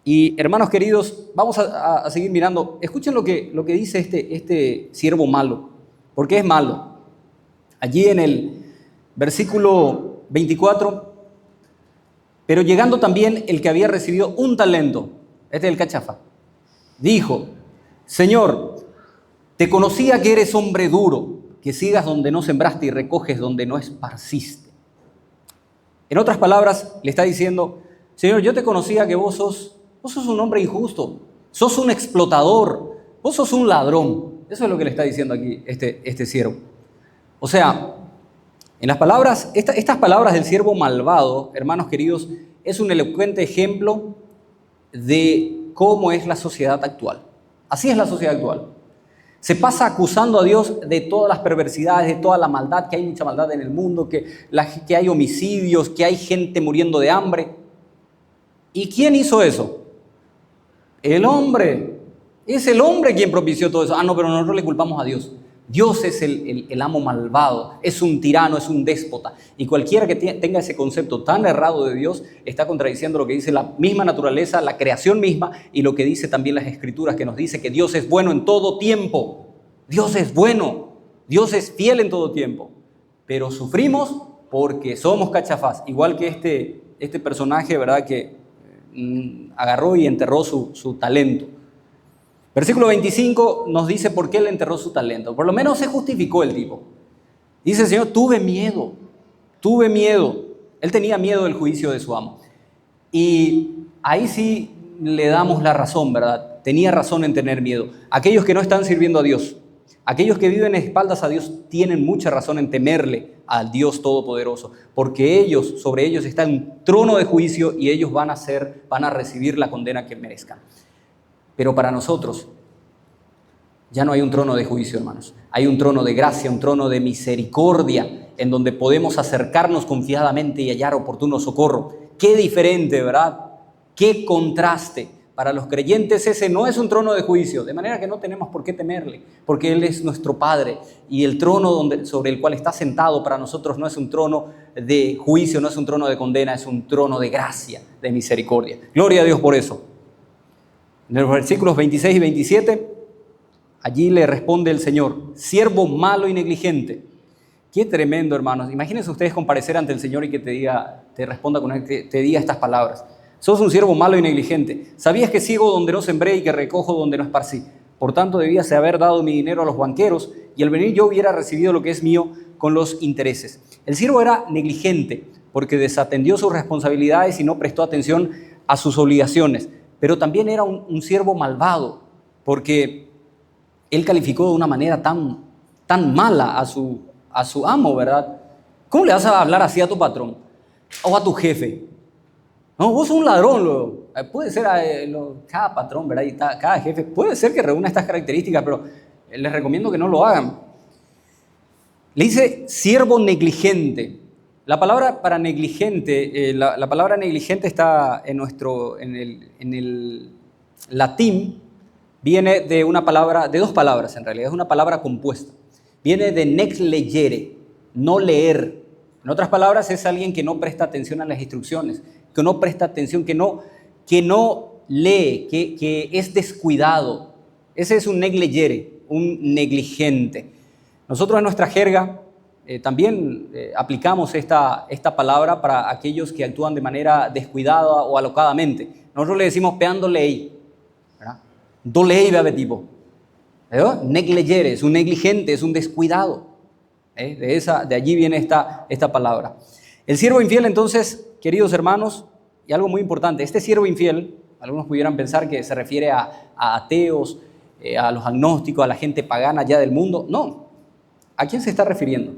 Y hermanos queridos, vamos a seguir mirando. Escuchen lo que dice este siervo malo. ¿Por qué es malo? Allí en el versículo 24, pero llegando también el que había recibido un talento, este es el cachafa, dijo, Señor, te conocía que eres hombre duro, que sigas donde no sembraste y recoges donde no esparciste. En otras palabras, le está diciendo, Señor, yo te conocía que vos sos un hombre injusto, sos un explotador, vos sos un ladrón. Eso es lo que le está diciendo aquí este siervo. O sea, en las palabras, estas palabras del siervo malvado, hermanos queridos, es un elocuente ejemplo de cómo es la sociedad actual. Así es la sociedad actual. Se pasa acusando a Dios de todas las perversidades, de toda la maldad, que hay mucha maldad en el mundo, que hay homicidios, que hay gente muriendo de hambre. ¿Y quién hizo eso? El hombre. Es el hombre quien propició todo eso. No, pero nosotros le culpamos a Dios. Dios es el amo malvado, es un tirano, es un déspota. Y cualquiera que tenga ese concepto tan errado de Dios está contradiciendo lo que dice la misma naturaleza, la creación misma, y lo que dice también las Escrituras, que nos dice que Dios es bueno en todo tiempo. Dios es bueno, Dios es fiel en todo tiempo. Pero sufrimos porque somos cachafás, igual que este personaje, ¿verdad?, que agarró y enterró su talento. Versículo 25 nos dice por qué él enterró su talento. Por lo menos se justificó el tipo. Dice el Señor, tuve miedo. Él tenía miedo del juicio de su amo. Y ahí sí le damos la razón, ¿verdad? Tenía razón en tener miedo. Aquellos que no están sirviendo a Dios, aquellos que viven espaldas a Dios, tienen mucha razón en temerle al Dios Todopoderoso, porque sobre ellos está un trono de juicio y ellos van a recibir la condena que merezcan. Pero para nosotros ya no hay un trono de juicio, hermanos. Hay un trono de gracia, un trono de misericordia, en donde podemos acercarnos confiadamente y hallar oportuno socorro. Qué diferente, ¿verdad? Qué contraste. Para los creyentes ese no es un trono de juicio, de manera que no tenemos por qué temerle, porque Él es nuestro Padre y el trono sobre el cual está sentado para nosotros no es un trono de juicio, no es un trono de condena, es un trono de gracia, de misericordia. Gloria a Dios por eso. En los versículos 26 y 27, allí le responde el Señor, siervo malo y negligente. Qué tremendo, hermanos. Imagínense ustedes comparecer ante el Señor y que te responda con él, te diga estas palabras. Sos un siervo malo y negligente. Sabías que sigo donde no sembré y que recojo donde no esparcí. Por tanto, debías haber dado mi dinero a los banqueros y al venir yo hubiera recibido lo que es mío con los intereses. El siervo era negligente. porque desatendió sus responsabilidades y no prestó atención a sus obligaciones. Pero también era un siervo malvado, porque él calificó de una manera tan mala a su amo, ¿verdad? ¿Cómo le vas a hablar así a tu patrón o a tu jefe? No, vos sos un ladrón. Puede ser cada patrón, ¿verdad? Y cada jefe puede ser que reúna estas características, pero les recomiendo que no lo hagan. Le dice siervo negligente. La palabra para negligente, la palabra negligente está en el latín, viene de una palabra, de dos palabras en realidad, es una palabra compuesta. Viene de neglegere, no leer. En otras palabras, es alguien que no presta atención a las instrucciones, que no presta atención, que no lee, que es descuidado. Ese es un negligere, un negligente. Nosotros en nuestra jerga también aplicamos esta palabra para aquellos que actúan de manera descuidada o alocadamente. Nosotros le decimos peando ley, ¿verdad? Do ley, bebe tipo. Negligere, es un negligente, es un descuidado. De allí viene esta palabra. El siervo infiel, entonces, queridos hermanos, y algo muy importante, este siervo infiel, algunos pudieran pensar que se refiere a ateos, a los agnósticos, a la gente pagana ya del mundo. No. ¿A quién se está refiriendo?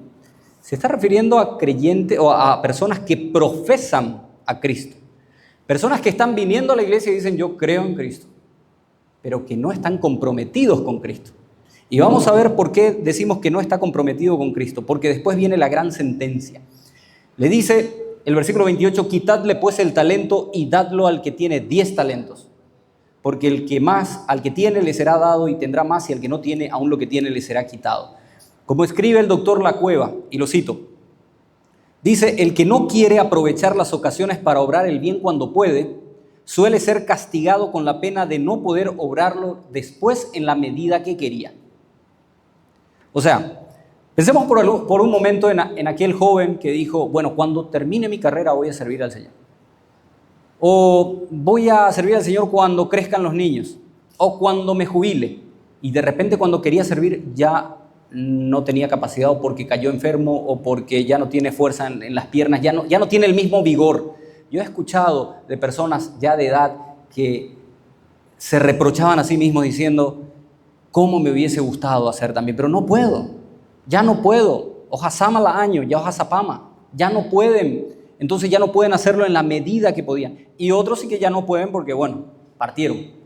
Se está refiriendo a creyentes o a personas que profesan a Cristo. Personas que están viniendo a la iglesia y dicen, yo creo en Cristo, pero que no están comprometidos con Cristo. Y vamos a ver por qué decimos que no está comprometido con Cristo, porque después viene la gran sentencia. Le dice el versículo 28, quitadle pues el talento y dadlo al que tiene 10 talentos. Porque al que tiene le será dado y tendrá más, y al que no tiene, aún lo que tiene le será quitado. Como escribe el doctor Lacueva, y lo cito, dice, el que no quiere aprovechar las ocasiones para obrar el bien cuando puede, suele ser castigado con la pena de no poder obrarlo después en la medida que quería. O sea, pensemos por un momento en aquel joven que dijo, bueno, cuando termine mi carrera voy a servir al Señor. O voy a servir al Señor cuando crezcan los niños. O cuando me jubile. Y de repente cuando quería servir ya no tenía capacidad, o porque cayó enfermo, o porque ya no tiene fuerza en las piernas, ya no tiene el mismo vigor. Yo he escuchado de personas ya de edad que se reprochaban a sí mismos diciendo, ¿cómo me hubiese gustado hacer también? Pero no puedo, ya no puedo. Ojasama la año, ya ojasapama, ya no pueden. Entonces ya no pueden hacerlo en la medida que podían. Y otros sí que ya no pueden porque, bueno, partieron.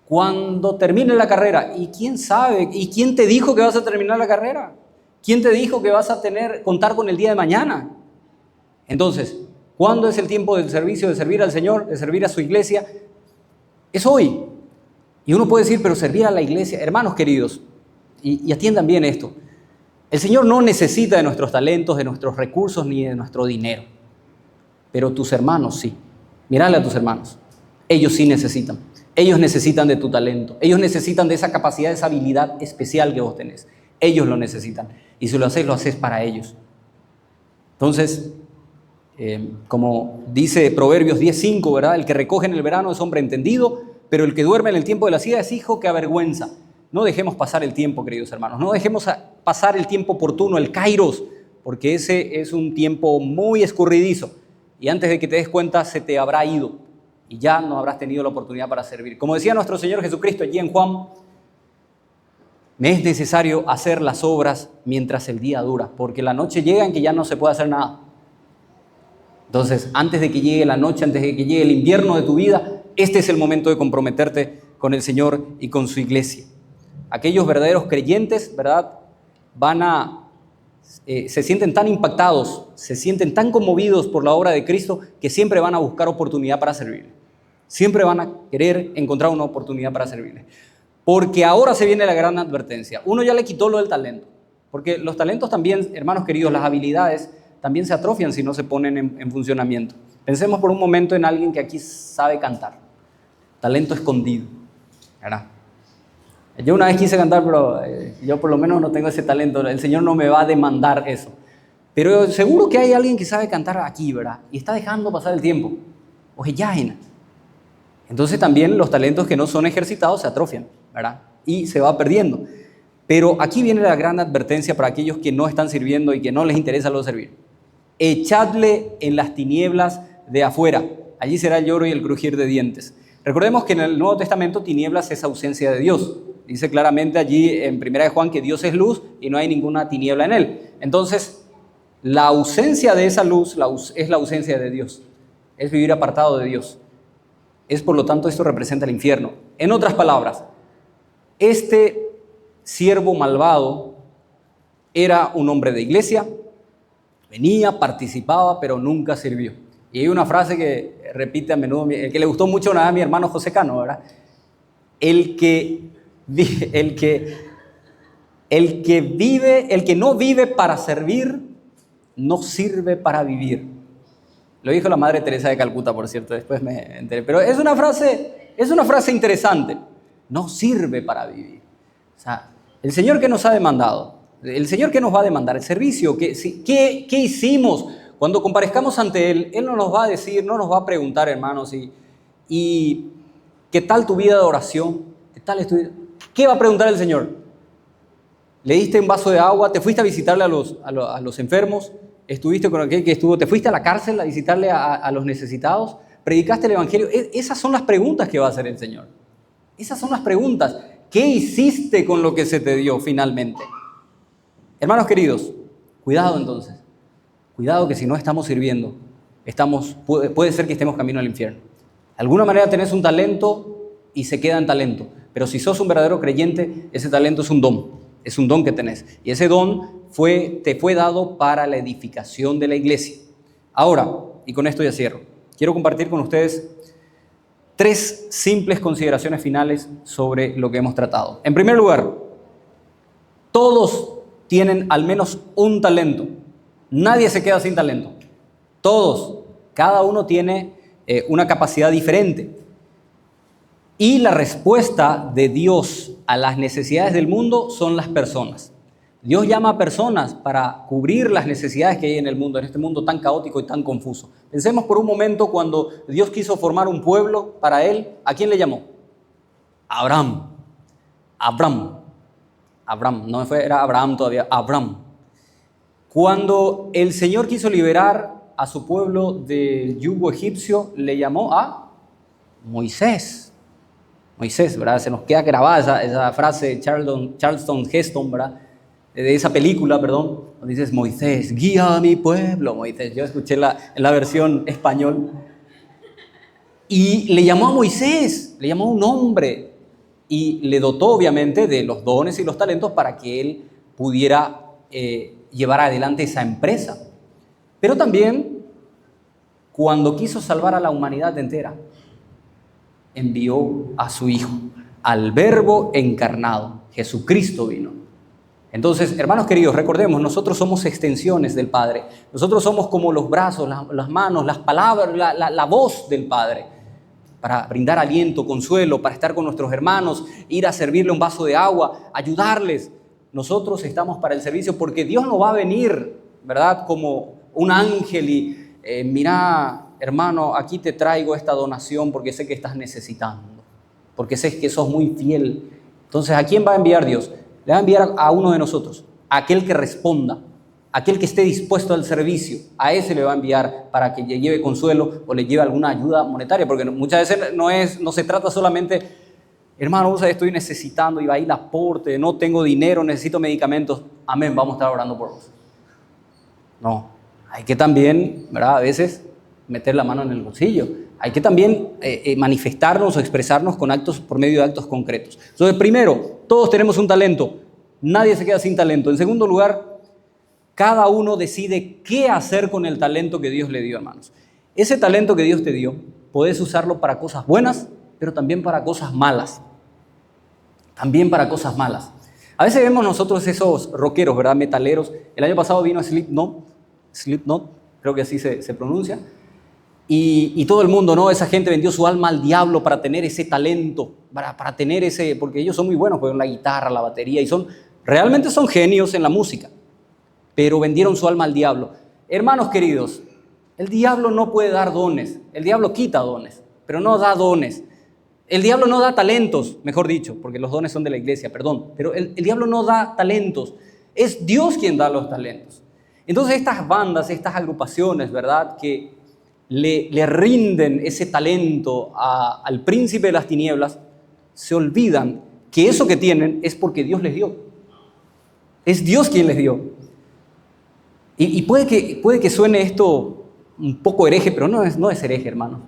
Cuando termine la carrera, ¿y quién sabe? ¿Y quién te dijo que vas a terminar la carrera? ¿Quién te dijo que vas a contar con el día de mañana? Entonces, ¿cuándo es el tiempo del servicio, de servir al Señor, de servir a su iglesia? Es hoy. Y uno puede decir, pero servir a la iglesia, hermanos queridos, y atiendan bien esto, el Señor no necesita de nuestros talentos, de nuestros recursos, ni de nuestro dinero, pero tus hermanos sí. Mírale a tus hermanos, ellos sí necesitan, ellos necesitan de tu talento, ellos necesitan de esa capacidad, de esa habilidad especial que vos tenés, ellos lo necesitan, y si lo haces para ellos. Entonces, como dice Proverbios 10:5, ¿verdad? El que recoge en el verano es hombre entendido, pero el que duerme en el tiempo de la siega es hijo que avergüenza. No dejemos pasar el tiempo, queridos hermanos. No dejemos pasar el tiempo oportuno, el kairos, porque ese es un tiempo muy escurridizo. Y antes de que te des cuenta, se te habrá ido. Y ya no habrás tenido la oportunidad para servir. Como decía nuestro Señor Jesucristo allí en Juan, me es necesario hacer las obras mientras el día dura, porque la noche llega en que ya no se puede hacer nada. Entonces, antes de que llegue la noche, antes de que llegue el invierno de tu vida, este es el momento de comprometerte con el Señor y con su iglesia. Aquellos verdaderos creyentes, ¿verdad? Se sienten tan impactados, se sienten tan conmovidos por la obra de Cristo que siempre van a buscar oportunidad para servirle. Siempre van a querer encontrar una oportunidad para servirle. Porque ahora se viene la gran advertencia. Uno ya le quitó lo del talento. Porque los talentos también, hermanos queridos, las habilidades también se atrofian si no se ponen en funcionamiento. Pensemos por un momento en alguien que aquí sabe cantar. Talento escondido, ¿verdad? Yo una vez quise cantar, pero yo por lo menos no tengo ese talento. El Señor no me va a demandar eso. Pero seguro que hay alguien que sabe cantar aquí, ¿verdad? Y está dejando pasar el tiempo. Ojeyágena. Entonces también los talentos que no son ejercitados se atrofian, ¿verdad? Y se va perdiendo. Pero aquí viene la gran advertencia para aquellos que no están sirviendo y que no les interesa lo de servir. echadle en las tinieblas de afuera. Allí será el lloro y el crujir de dientes. Recordemos que en el Nuevo Testamento tinieblas es ausencia de Dios. Dice claramente allí en 1 Juan que Dios es luz y no hay ninguna tiniebla en él. Entonces, la ausencia de esa luz es la ausencia de Dios. Es vivir apartado de Dios. Por lo tanto, esto representa el infierno. En otras palabras, este siervo malvado era un hombre de iglesia, venía, participaba, pero nunca sirvió. Y hay una frase que repite a menudo, que le gustó mucho a mi hermano José Cano, ¿verdad? El que no vive para servir, no sirve para vivir. Lo dijo la Madre Teresa de Calcuta, por cierto, después me enteré. Pero es una frase interesante. No sirve para vivir. O sea, el Señor que nos ha demandado, el Señor que nos va a demandar, el servicio, ¿qué hicimos? Cuando comparezcamos ante Él no nos va a decir, no nos va a preguntar, hermanos, y ¿qué tal tu vida de oración? ¿Qué tal es tu vida? ¿Qué va a preguntar el Señor? ¿Le diste un vaso de agua? ¿Te fuiste a visitarle a los enfermos? ¿Estuviste con aquel que estuvo? ¿Te fuiste a la cárcel a visitarle a los necesitados? ¿Predicaste el Evangelio? Esas son las preguntas que va a hacer el Señor. Esas son las preguntas. ¿Qué hiciste con lo que se te dio finalmente? Hermanos queridos, cuidado entonces. Cuidado que si no estamos sirviendo, puede ser que estemos camino al infierno. De alguna manera tenés un talento y se queda en talento. Pero si sos un verdadero creyente, ese talento es un don. Es un don que tenés. Y ese don te fue dado para la edificación de la iglesia. Ahora, y con esto ya cierro, quiero compartir con ustedes 3 simples consideraciones finales sobre lo que hemos tratado. En primer lugar, todos tienen al menos un talento. Nadie se queda sin talento. Todos, cada uno tiene una capacidad diferente. Y la respuesta de Dios a las necesidades del mundo son las personas. Dios llama a personas para cubrir las necesidades que hay en el mundo, en este mundo tan caótico y tan confuso. Pensemos por un momento cuando Dios quiso formar un pueblo para Él. ¿A quién le llamó? Abraham, no era Abraham todavía, Abraham. Cuando el Señor quiso liberar a su pueblo del yugo egipcio, le llamó a Moisés, ¿verdad? Se nos queda grabada esa frase de Charlton Heston, ¿verdad? De esa película, perdón, donde dices, Moisés, guía a mi pueblo, Moisés. Yo escuché en la versión español. Y le llamó a Moisés, le llamó a un hombre y le dotó obviamente de los dones y los talentos para que él pudiera llevar adelante esa empresa. Pero también, cuando quiso salvar a la humanidad entera, envió a su Hijo, al Verbo encarnado. Jesucristo vino. Entonces, hermanos queridos, recordemos, nosotros somos extensiones del Padre. Nosotros somos como los brazos, las manos, las palabras, la voz del Padre, para brindar aliento, consuelo, para estar con nuestros hermanos, ir a servirle un vaso de agua, ayudarles. Nosotros estamos para el servicio porque Dios no va a venir, ¿verdad?, como un ángel y mira, hermano, aquí te traigo esta donación porque sé que estás necesitando, porque sé que sos muy fiel. Entonces, ¿a quién va a enviar Dios? Le va a enviar a uno de nosotros, a aquel que responda, a aquel que esté dispuesto al servicio. A ese le va a enviar para que le lleve consuelo o le lleve alguna ayuda monetaria, porque muchas veces no se trata solamente, hermano, estoy necesitando y va a ir el aporte, no tengo dinero, necesito medicamentos. Amén, vamos a estar orando por vos. No, hay que también, ¿verdad?, a veces meter la mano en el bolsillo. Hay que también manifestarnos o expresarnos por medio de actos concretos. Entonces, primero, todos tenemos un talento. Nadie se queda sin talento. En segundo lugar, cada uno decide qué hacer con el talento que Dios le dio, hermanos. Ese talento que Dios te dio, podés usarlo para cosas buenas, pero también para cosas malas. También para cosas malas. A veces vemos nosotros esos rockeros, ¿verdad?, metaleros. El año pasado vino Slipknot, creo que así se pronuncia. Y todo el mundo, ¿no? Esa gente vendió su alma al diablo para tener ese talento, para tener porque ellos son muy buenos con la guitarra, la batería, y realmente son genios en la música, pero vendieron su alma al diablo. Hermanos queridos, el diablo no puede dar dones, el diablo quita dones, pero no da dones. El diablo no da talentos, mejor dicho, porque los dones son de la iglesia, perdón, pero el diablo no da talentos, es Dios quien da los talentos. Entonces estas bandas, estas agrupaciones, ¿verdad?, que le rinden ese talento al príncipe de las tinieblas, se olvidan que eso que tienen es porque Dios les dio. Es Dios quien les dio. Y puede que suene esto un poco hereje, pero no es hereje, hermano.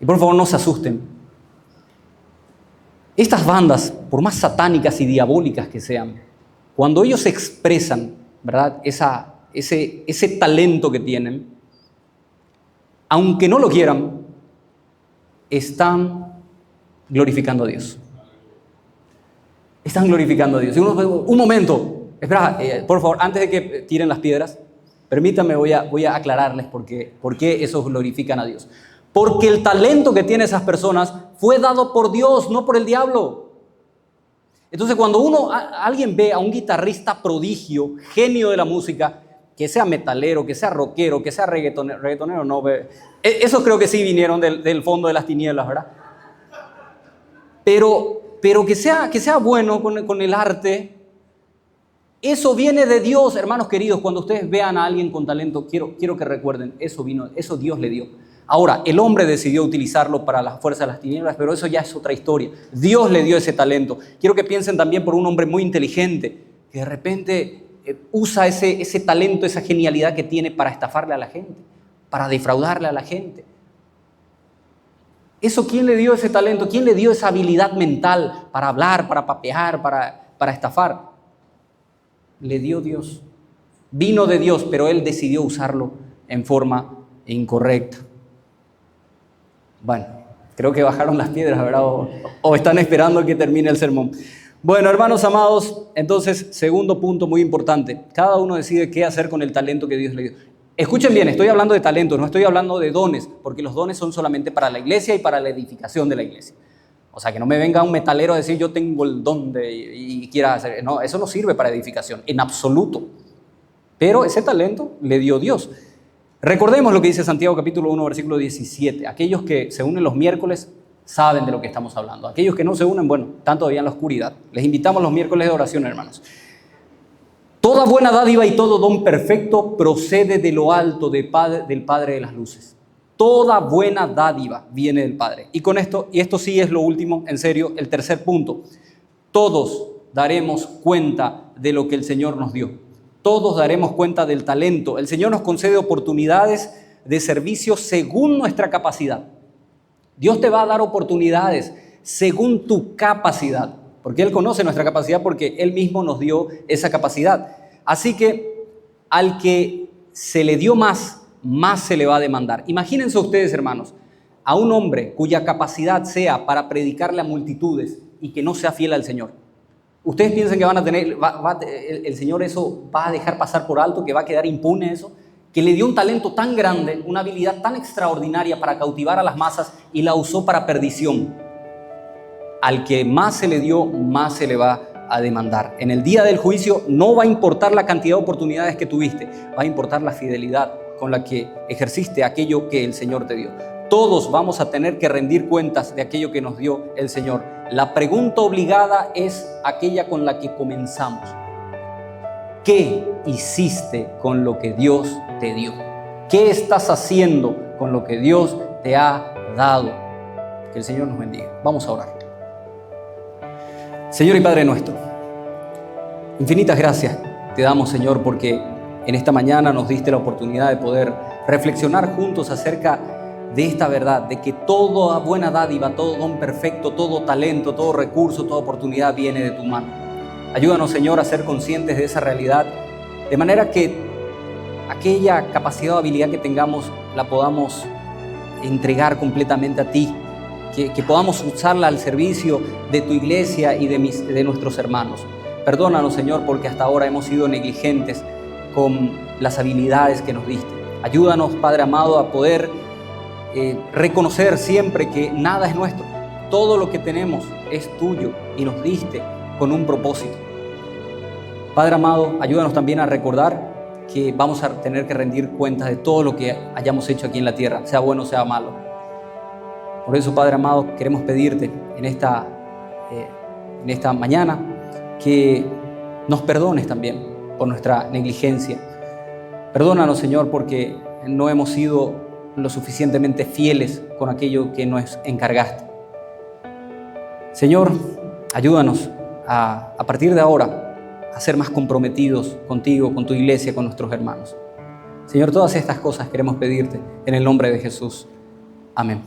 Y por favor no se asusten. Estas bandas, por más satánicas y diabólicas que sean, cuando ellos expresan, ¿verdad?, ese talento que tienen, aunque no lo quieran, están glorificando a Dios. Están glorificando a Dios. Un momento, espera, por favor, antes de que tiren las piedras, permítanme, voy a aclararles por qué esos glorifican a Dios. Porque el talento que tienen esas personas fue dado por Dios, no por el diablo. Entonces, cuando alguien ve a un guitarrista prodigio, genio de la música, que sea metalero, que sea rockero, que sea reggaetonero, no, esos creo que sí vinieron del fondo de las tinieblas, ¿verdad? Pero que sea bueno con el arte, eso viene de Dios, hermanos queridos. Cuando ustedes vean a alguien con talento, quiero que recuerden, eso Dios le dio. Ahora, el hombre decidió utilizarlo para la fuerza de las tinieblas, pero eso ya es otra historia. Dios le dio ese talento. Quiero que piensen también por un hombre muy inteligente, que de repente usa ese talento, esa genialidad que tiene para estafarle a la gente, para defraudarle a la gente. Eso, ¿quién le dio ese talento? ¿Quién le dio esa habilidad mental para hablar, para papear, para estafar? Le dio Dios. Vino de Dios, pero él decidió usarlo en forma incorrecta. Bueno, creo que bajaron las piedras, ¿verdad? O están esperando que termine el sermón. Bueno, hermanos amados, entonces, segundo punto muy importante. Cada uno decide qué hacer con el talento que Dios le dio. Escuchen bien, estoy hablando de talentos, no estoy hablando de dones, porque los dones son solamente para la iglesia y para la edificación de la iglesia. O sea, que no me venga un metalero a decir yo tengo el don y quiera hacer. No, eso no sirve para edificación, en absoluto. Pero ese talento le dio Dios. Recordemos lo que dice Santiago capítulo 1, versículo 17. Aquellos que se unen los miércoles saben de lo que estamos hablando. Aquellos que no se unen, bueno, están todavía en la oscuridad. Les invitamos los miércoles de oración, hermanos. Toda buena dádiva y todo don perfecto procede de lo alto del Padre de las luces. Toda buena dádiva viene del Padre. Y con esto, y esto sí es lo último, en serio, el tercer punto. Todos daremos cuenta de lo que el Señor nos dio. Todos daremos cuenta del talento. El Señor nos concede oportunidades de servicio según nuestra capacidad. Dios te va a dar oportunidades según tu capacidad, porque Él conoce nuestra capacidad, porque Él mismo nos dio esa capacidad. Así que al que se le dio más se le va a demandar. Imagínense ustedes, hermanos, a un hombre cuya capacidad sea para predicarle a multitudes y que no sea fiel al Señor. ¿Ustedes piensan que van a tener, el Señor eso va a dejar pasar por alto, que va a quedar impune eso? Que le dio un talento tan grande, una habilidad tan extraordinaria para cautivar a las masas y la usó para perdición. Al que más se le dio, más se le va a demandar. En el día del juicio no va a importar la cantidad de oportunidades que tuviste, va a importar la fidelidad con la que ejerciste aquello que el Señor te dio. Todos vamos a tener que rendir cuentas de aquello que nos dio el Señor. La pregunta obligada es aquella con la que comenzamos. ¿Qué hiciste con lo que Dios te dio? ¿Qué estás haciendo con lo que Dios te ha dado? Que el Señor nos bendiga. Vamos a orar. Señor y Padre nuestro, infinitas gracias te damos, Señor, porque en esta mañana nos diste la oportunidad de poder reflexionar juntos acerca de esta verdad, de que toda buena dádiva, todo don perfecto, todo talento, todo recurso, toda oportunidad viene de tu mano. Ayúdanos, Señor, a ser conscientes de esa realidad, de manera que aquella capacidad o habilidad que tengamos la podamos entregar completamente a ti, que podamos usarla al servicio de tu iglesia y de nuestros hermanos. Perdónanos, Señor, porque hasta ahora hemos sido negligentes con las habilidades que nos diste. Ayúdanos, Padre amado, a poder reconocer siempre que nada es nuestro. Todo lo que tenemos es tuyo y nos diste con un propósito. Padre amado, ayúdanos también a recordar que vamos a tener que rendir cuentas de todo lo que hayamos hecho aquí en la tierra, sea bueno o sea malo. Por eso, Padre amado, queremos pedirte en esta mañana que nos perdones también por nuestra negligencia, Perdónanos, Señor, porque no hemos sido lo suficientemente fieles con aquello que nos encargaste. Señor, ayúdanos a partir de ahora a ser más comprometidos contigo, con tu iglesia, con nuestros hermanos. Señor, todas estas cosas queremos pedirte en el nombre de Jesús. Amén.